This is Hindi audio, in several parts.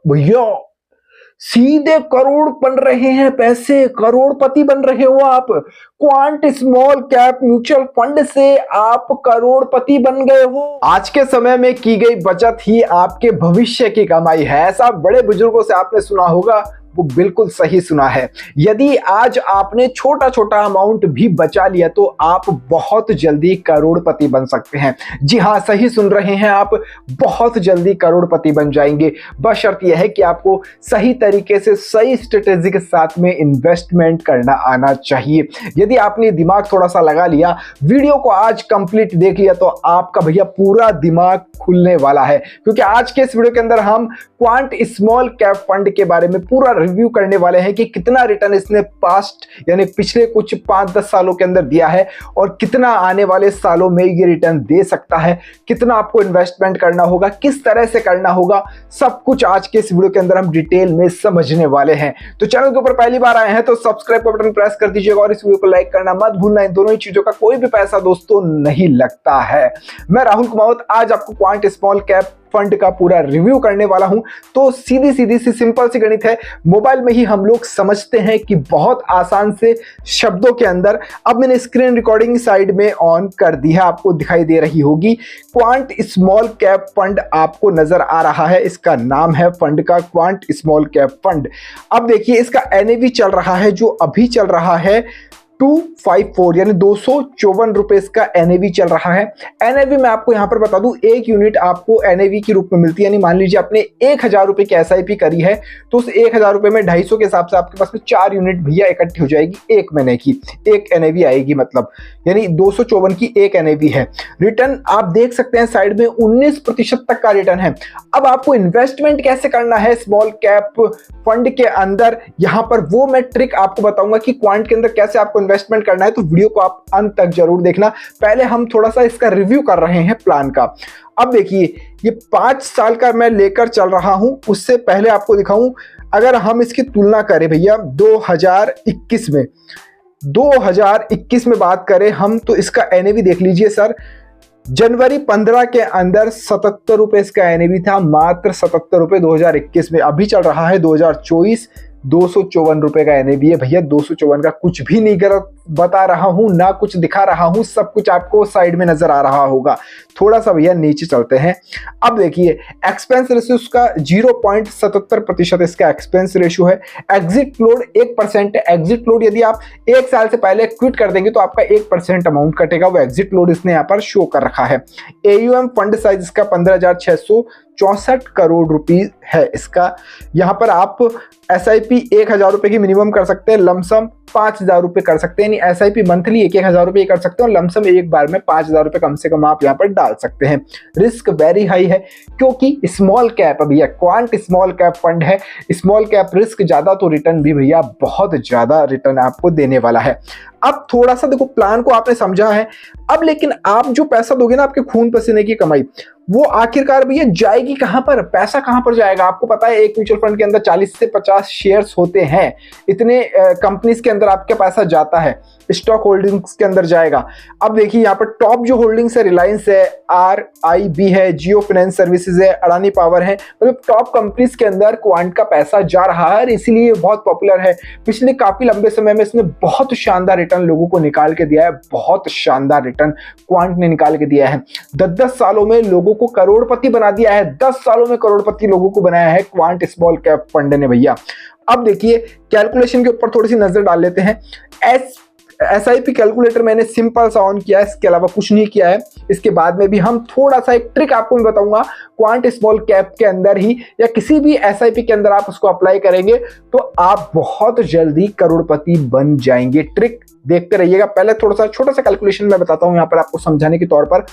भैया सीधे करोड़ बन रहे हैं, पैसे करोड़पति बन रहे हो आप। Quant small cap mutual fund से आप करोड़पति बन गए हो। आज के समय में की गई बचत ही आपके भविष्य की कमाई है, ऐसा बड़े बुजुर्गों से आपने सुना होगा। वो बिल्कुल सही सुना है। यदि आज आपने छोटा छोटा अमाउंट भी बचा लिया तो आप बहुत जल्दी करोड़पति बन सकते हैं। जी हाँ, सही सुन रहे हैं आप, बहुत जल्दी करोड़पति बन जाएंगे। बशर्ते यह है कि आपको सही तरीके से सही स्ट्रेटेजी के साथ में इन्वेस्टमेंट करना आना चाहिए। यदि आपने दिमाग थोड़ा सा लगा लिया, वीडियो को आज कंप्लीट देख लिया, तो आपका भैया पूरा दिमाग खुलने वाला है। क्योंकि आज के इस वीडियो के अंदर हम क्वांट स्मॉल कैप फंड के बारे में पूरा रिव्यू करने वाले हैं कि कितना रिटर्न इसने पास्ट यानी पिछले कुछ 5-10 सालों के अंदर दिया है और कितना आने वाले सालों में ये रिटर्न दे सकता है, कितना आपको इन्वेस्टमेंट करना होगा, किस तरह से करना होगा, सब कुछ आज के इस वीडियो के अंदर हम डिटेल में समझने वाले हैं। तो चैनल के ऊपर पहली बार आए हैं तो सब्सक्राइब का बटन प्रेस कर दीजिएगा और इस वीडियो को लाइक करना मत भूलना। इन दोनों ही चीजों का कोई भी पैसा दोस्तों नहीं लगता है। मैं राहुल कुमावत आज आपको क्वांट स्मॉल कैप फंड का पूरा रिव्यू करने वाला हूं। तो सीधी सी सिंपल सी गणित है, मोबाइल में ही हम लोग समझते हैं कि बहुत आसान से शब्दों के अंदर। अब मैंने स्क्रीन रिकॉर्डिंग साइड में ऑन कर दी है, आपको दिखाई दे रही होगी। क्वांट स्मॉल कैप फंड आपको नजर आ रहा है, इसका नाम है फंड का क्वांट स्मॉल कैप फंड। अब देखिए इसका एनएवी चल रहा है, जो अभी चल रहा है 254 यानी 254 रुपए का एनएवी चल रहा है। एनएवी मैं आपको यहां पर बता दूं, एक यूनिट आपको एनएवी के रूप में मिलती है। यानी मान लीजिए आपने 1000 रुपए की एसआईपी करी है तो उस 1000 रुपए में 250 के हिसाब से आपके पास में 4 यूनिट भैया इकट्ठी हो जाएगी, एक महीने की एक एनएवी आएगी, मतलब यानी 254 की एक एनएवी है। रिटर्न आप देख सकते हैं साइड में 19% तक का रिटर्न है। अब आपको इन्वेस्टमेंट कैसे करना है स्मॉल कैप फंड के अंदर, यहां पर वो मैं ट्रिक आपको बताऊंगा कि क्वांट के अंदर कैसे आपको इन्वेस्टमेंट करना है। तो वीडियो को आप अंत तक जरूर देखना। पहले हम थोड़ा सा इसका रिव्यू कर रहे हैं प्लान का। अब देखिए ये 5 साल का मैं लेकर चल रहा हूं, उससे पहले आपको दिखाऊं। अगर हम इसकी तुलना करें भैया 2021 में बात करें हम, तो इसका एनएवी देख लीजिए सर। जनवरी 15 के अंदर 77 रुपए इसका एनएवी था, मात्र 77 रुपए 2021 में। अभी चल रहा है 2024, 254 रुपए का एनएवी है भैया। 254 का कुछ भी नहीं गलत बता रहा हूं, ना कुछ दिखा रहा हूं, सब कुछ आपको साइड में नजर आ रहा होगा। थोड़ा सा भैया नीचे चलते हैं। अब देखिए एक्सपेंस रेशियो उसका 0.77% इसका एक्सपेंस रेशियो है। एग्जिट लोड 1% है। एग्जिट लोड यदि आप 1 साल से पहले क्विट कर देंगे तो आपका 1% अमाउंट कटेगा, वो एग्जिट लोड इसने यहाँ पर शो कर रखा है। एयूएम फंड साइज इसका 15,664 करोड़ रुपीज है इसका। यहाँ पर आप एसआईपी 1000 रुपए की मिनिमम कर सकते हैं, लमसम 5000 रुपए कर सकते हैं। यानी एसआईपी मंथली 1000 रुपए कर सकते हैं और लमसम एक बार में 5000 रुपए कम से कम आप यहाँ पर डाल सकते हैं। रिस्क वेरी हाई है क्योंकि स्मॉल कैप भैया क्वांट स्मॉल कैप फंड है। स्मॉल कैप रिस्क ज्यादा तो रिटर्न भी भैया बहुत ज्यादा रिटर्न आपको देने वाला है। अब थोड़ा सा देखो, प्लान को आपने समझा है। अब लेकिन आप जो पैसा दोगे ना, आपके खून पसीने की कमाई, वो आखिरकार भैया जाएगी कहां पर, पैसा कहां पर जाएगा? आपको पता है एक म्यूचुअल फंड के अंदर 40 से 50 शेयर्स होते हैं, इतने कंपनीज के अंदर आपके पैसा जाता है, स्टॉक होल्डिंग्स के अंदर जाएगा। अब देखिए यहाँ पर टॉप जो होल्डिंग्स है, रिलायंस है, RIB है, जियो फाइनेंस सर्विसेज है, अडानी पावर है, मतलब टॉप कंपनीज के अंदर क्वांट का पैसा जा रहा है, इसीलिए बहुत पॉपुलर है। पिछले काफी लंबे समय में इसने बहुत शानदार रिटर्न लोगों को निकाल के दिया है, बहुत शानदार रिटर्न क्वांट ने निकाल के दिया है। 10-10 सालों में लोगों को करोड़पति बना दिया है, 10 सालों में करोड़पति लोगों को बनाया है क्वांट स्मॉल कैप फंड ने भैया। अब देखिए कैलकुलेशन के ऊपर थोड़ी सी नजर डाल लेते हैं। एसआईपी कैलकुलेटर मैंने सिंपल सा ऑन किया है, इसके अलावा कुछ नहीं किया है। इसके बाद में भी हम थोड़ा सा एक ट्रिक आपको मैं बताऊंगा, क्वांट स्मॉल कैप के अंदर ही या किसी भी एसआईपी के अंदर आप उसको अप्लाई करेंगे तो आप बहुत जल्दी करोड़पति बन जाएंगे। ट्रिक देखते रहिएगा। पहले थोड़ा सा छोटा सा कैलकुलेशन मैं बताता हूं यहाँ पर आपको समझाने के तौर पर।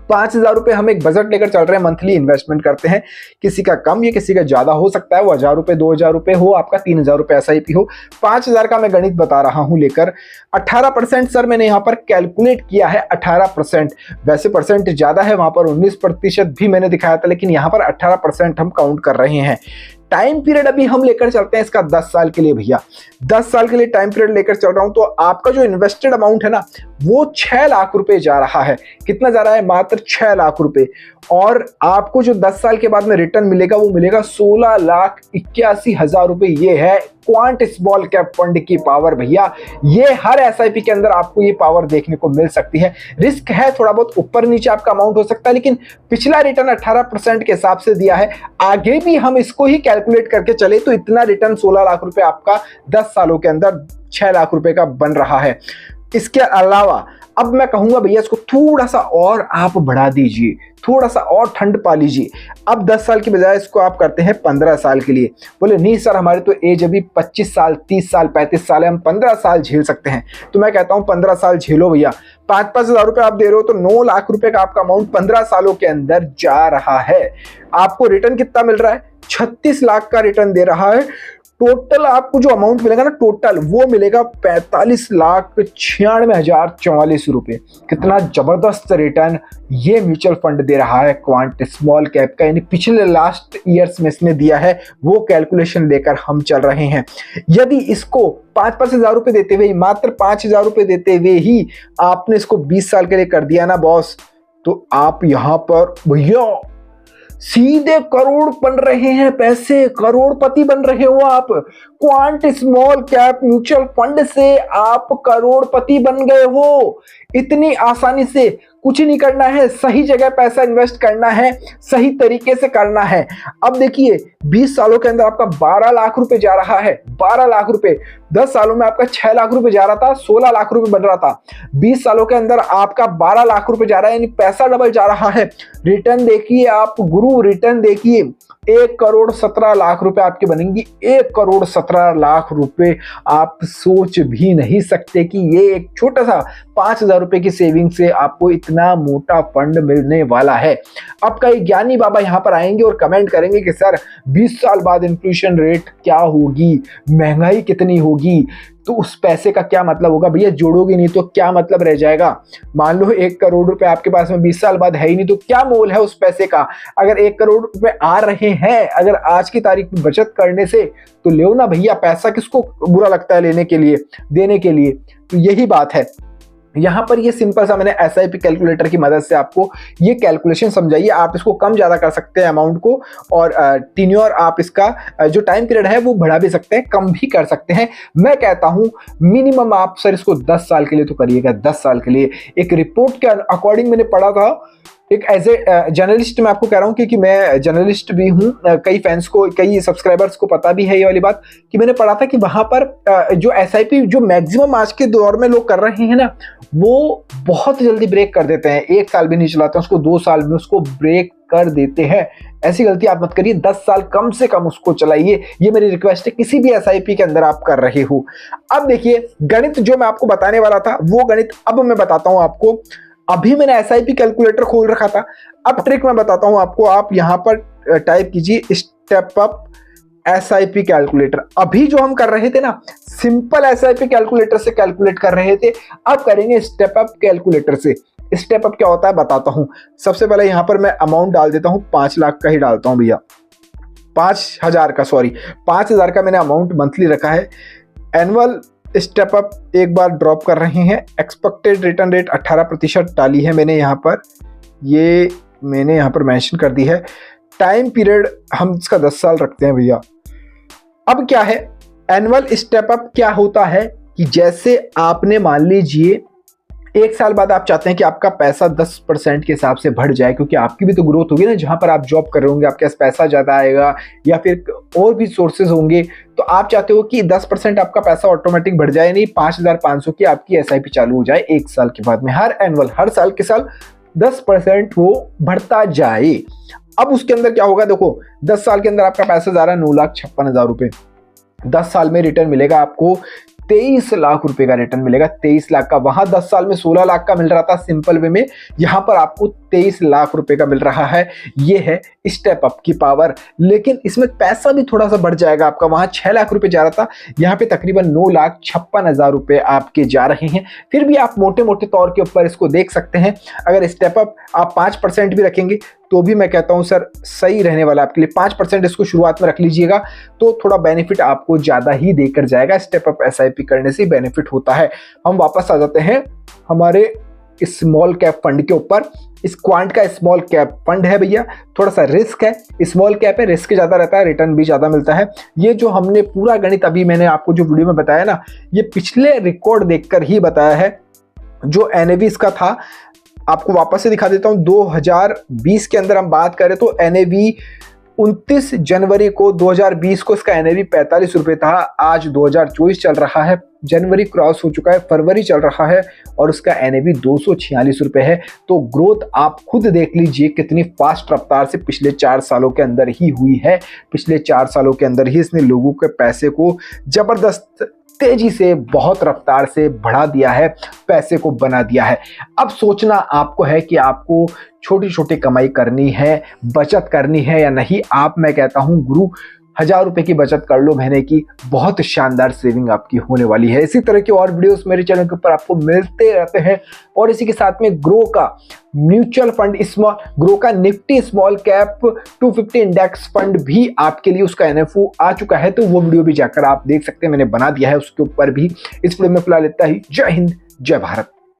5000 रुपए हम एक बजट लेकर चल रहे हैं, मंथली इन्वेस्टमेंट करते हैं। किसी का कम या किसी का ज्यादा हो सकता है, वो 1000 रुपए 2000 रुपए हो, आपका 3000 रुपए एसआईपी हो। 5000 का मैं गणित बता रहा हूं लेकर। 18% सर मैंने यहाँ पर कैलकुलेट किया है, 18%। वैसे परसेंट ज्यादा है, वहां पर 19% भी मैंने दिखाया था, लेकिन यहाँ पर 18% हम काउंट कर रहे हैं। टाइम पीरियड अभी हम लेकर चलते हैं इसका 10 साल के लिए भैया। 10 साल के लिए टाइम पीरियड लेकर चल रहा हूं, तो आपका जो इन्वेस्टेड अमाउंट है ना, वो 6 लाख रुपए जा रहा है। कितना जा रहा है? मात्र 6 लाख रुपए। और आपको जो 10 साल के बाद में रिटर्न मिलेगा वो मिलेगा 16,81,000 रुपए। ये है क्वांट स्मॉल कैप फंड की पावर भैया। ये हर एसआईपी के अंदर आपको ये पावर देखने को मिल सकती है। रिस्क है थोड़ा बहुत, ऊपर नीचे आपका अमाउंट हो सकता है, लेकिन पिछला रिटर्न 18% के हिसाब से दिया है। आगे भी हम इसको ही कैलकुलेट करके चले तो इतना रिटर्न 16 लाख रुपए आपका 10 सालों के अंदर 6 लाख रुपए का बन रहा है। इसके अलावा अब मैं कहूंगा भैया इसको थोड़ा सा और आप बढ़ा दीजिए, थोड़ा सा और ठंड पा लीजिए। अब 10 साल की बजाय इसको आप करते हैं 15 साल के लिए। बोले नहीं सर हमारे तो एज अभी 25 साल 30 साल 35 साल है, हम 15 साल झेल सकते हैं। तो मैं कहता हूं 15 साल झेलो भैया। 5-5 हजार रुपए आप दे रहे हो तो 9 लाख रुपए का आपका अमाउंट 15 सालों के अंदर जा रहा है। आपको रिटर्न कितना मिल रहा है? 36 लाख का रिटर्न दे रहा है। टोटल आपको जो अमाउंट मिलेगा ना, टोटल वो मिलेगा 45,96,044 रुपए। कितना जबरदस्त रिटर्न ये म्यूचुअल फंड दे रहा है क्वांट स्मॉल कैप का। यानी पिछले लास्ट ईयर्स में इसने दिया है वो कैलकुलेशन लेकर हम चल रहे हैं। यदि इसको 5-5 हजार रुपए देते हुए, मात्र 5 हजार रुपए देते हुए ही आपने इसको 20 साल के लिए कर दिया ना बॉस, तो आप यहां पर भैया सीधे करोड़ बन रहे हैं, पैसे करोड़पति बन रहे हो आप। Quant small cap mutual fund से आप करोड़पति बन गए हो इतनी आसानी से। कुछ नहीं करना है, सही जगह पैसा इन्वेस्ट करना है, सही तरीके से करना है। अब देखिए 20 सालों के अंदर आपका 12 लाख रुपए जा रहा है। 12 लाख रुपए 10 सालों में आपका 6 लाख रुपए जा रहा था, 16 लाख रुपए बन रहा था। 20 सालों के अंदर आपका 12 लाख रुपए जा रहा है, यानी पैसा डबल जा रहा है। रिटर्न देखिए आप गुरु, रिटर्न देखिए 1,17,00,000 रुपए आपके बनेंगी। 1,17,00,000 रुपए आप सोच भी नहीं सकते कि ये एक छोटा सा 5,000 रुपए की सेविंग से आपको इतना मोटा फंड मिलने वाला है। अब कई ज्ञानी बाबा यहां पर आएंगे और कमेंट करेंगे कि सर 20 साल बाद इन्फ्लेशन रेट क्या होगी, महंगाई कितनी होगी, तो उस पैसे का क्या मतलब होगा। भैया जोड़ोगे नहीं तो क्या मतलब रह जाएगा। मान लो 1 करोड़ रुपए आपके पास में 20 साल बाद है ही नहीं, तो क्या मोल है उस पैसे का। अगर 1 करोड़ रुपए आ रहे हैं अगर आज की तारीख में बचत करने से, तो लो ना भैया। पैसा किसको बुरा लगता है लेने के लिए, देने के लिए। तो यही बात है। यहां पर ये सिंपल सा मैंने एसआईपी कैलकुलेटर की मदद से आपको ये कैलकुलेशन समझाइए। आप इसको कम ज्यादा कर सकते हैं अमाउंट को, और टीन्योर आप इसका जो टाइम पीरियड है वो बढ़ा भी सकते हैं, कम भी कर सकते हैं। मैं कहता हूं मिनिमम आप सर इसको 10 साल के लिए तो करिएगा। 10 साल के लिए एक रिपोर्ट के अकॉर्डिंग मैंने पढ़ा था, एक एज ए जर्नलिस्ट मैं आपको कह रहा हूँ, क्योंकि मैं जर्नलिस्ट भी हूँ। कई फैंस को, कई सब्सक्राइबर्स को पता भी है ये वाली बात, कि मैंने पढ़ा था कि वहां पर जो एसआईपी जो मैक्सिमम आज के दौर में लोग कर रहे हैं ना, वो बहुत जल्दी ब्रेक कर देते हैं। 1 साल भी नहीं चलाते, उसको 2 साल में उसको ब्रेक कर देते हैं। ऐसी गलती आप मत करिए। 10 साल कम से कम उसको चलाइए, ये मेरी रिक्वेस्ट है किसी भी एसआईपी के अंदर आप कर रहे हो। अब देखिए गणित जो मैं आपको बताने वाला था वो गणित अब मैं बताता हूं आपको। अभी मैंने एसआईपी कैलकुलेटर खोल रखा था, अब ट्रिक मैं बताता हूं आपको। आप यहां पर टाइप कीजिए स्टेप अप एसआईपी कैलकुलेटर। अभी जो हम कर रहे थे ना, सिंपल एसआईपी कैलकुलेटर से कैलकुलेट कर रहे थे, अब करेंगे स्टेप अप कैलकुलेटर से। स्टेप अप क्या होता है बताता हूं। सबसे पहले यहां पर मैं अमाउंट डाल देता हूं, 5 लाख का ही डालता हूं भैया। 5,000 का, सॉरी 5,000 का मैंने अमाउंट मंथली रखा है। एनुअल स्टेप अप एक बार ड्रॉप कर रहे हैं। एक्सपेक्टेड रिटर्न रेट 18% डाली है मैंने यहाँ पर, ये मैंने यहाँ पर मेंशन कर दी है। टाइम पीरियड हम इसका 10 साल रखते हैं भैया। अब क्या है एनुअल स्टेप अप, क्या होता है कि जैसे आपने मान लीजिए 1 साल बाद आप चाहते हैं कि आपका पैसा 10% के हिसाब से बढ़ जाए, क्योंकि आपकी भी तो ग्रोथ होगी ना। जहां पर आप जॉब कर रहे होंगे आपके पास पैसा ज्यादा आएगा, या फिर और भी सोर्सेज होंगे, तो आप चाहते हो कि 10% आपका पैसा ऑटोमेटिक बढ़ जाए। नहीं, 5,500 की आपकी एसआईपी चालू हो जाए 1 साल के बाद में। हर एनुअल, हर साल के साल 10% वो बढ़ता जाए। अब उसके अंदर क्या होगा देखो, 10 साल के अंदर आपका पैसा जा रहा है 9,56,000 रुपए। 10 साल में रिटर्न मिलेगा आपको 23 लाख रुपए का रिटर्न मिलेगा। 23 लाख का, वहां 10 साल में 16 लाख का मिल रहा था सिंपल वे में, यहां पर आपको 23 लाख रुपए का मिल रहा है। ये है स्टेप अप की पावर। लेकिन इसमें पैसा भी थोड़ा सा बढ़ जाएगा आपका। वहां 6 लाख रुपए जा रहा था, यहाँ पे तकरीबन 9,56,000 रुपए आपके जा रहे हैं। फिर भी आप मोटे मोटे तौर के ऊपर इसको देख सकते हैं। अगर स्टेप अप आप 5% भी रखेंगे तो भी मैं कहता हूं सर सही रहने वाला आपके लिए। 5% इसको शुरुआत में रख लीजिएगा, तो थोड़ा बेनिफिट आपको ज्यादा ही देकर जाएगा। स्टेप अप एसआईपी करने से बेनिफिट होता है। हम वापस आ जाते हैं हमारे स्मॉल कैप फंड के ऊपर। इस क्वांट का स्मॉल कैप फंड है भैया, थोड़ा सा रिस्क है, स्मॉल कैप है, रिस्क ज़्यादा रहता है, रिटर्न भी ज़्यादा मिलता है। ये जो हमने पूरा गणित अभी मैंने आपको जो वीडियो में बताया ना, ये पिछले रिकॉर्ड देखकर ही बताया है। जो एनएवी इसका था, आपको वापस से दिखा देता हूँ। 2020 के अंदर हम बात करें तो एनएवी 29 जनवरी को 2020 को इसका एनएवी 45 रुपये था। आज 2024 चल रहा है, जनवरी क्रॉस हो चुका है, फरवरी चल रहा है और उसका एनएवी 246 रुपये है। तो ग्रोथ आप खुद देख लीजिए कितनी फास्ट रफ्तार से पिछले 4 सालों के अंदर ही हुई है। पिछले 4 सालों के अंदर ही इसने लोगों के पैसे को जबरदस्त तेजी से, बहुत रफ्तार से बढ़ा दिया है, पैसे को बना दिया है। अब सोचना आपको है कि आपको छोटी छोटी कमाई करनी है, बचत करनी है या नहीं। मैं कहता हूं गुरु 1000 रुपए की बचत कर लो महीने की, बहुत शानदार सेविंग आपकी होने वाली है। इसी तरह के और वीडियोस मेरे चैनल के ऊपर आपको मिलते रहते हैं। और इसी के साथ में ग्रो का म्यूचुअल फंड, ग्रो का Nifty small cap 250 index fund भी आपके लिए उसका एनएफओ आ चुका है, तो वो वीडियो भी जाकर आप देख सकते हैं, मैंने बना दिया है उसके ऊपर भी। इस वीडियो में फिलहाल इतना ही। जय हिंद, जय भारत।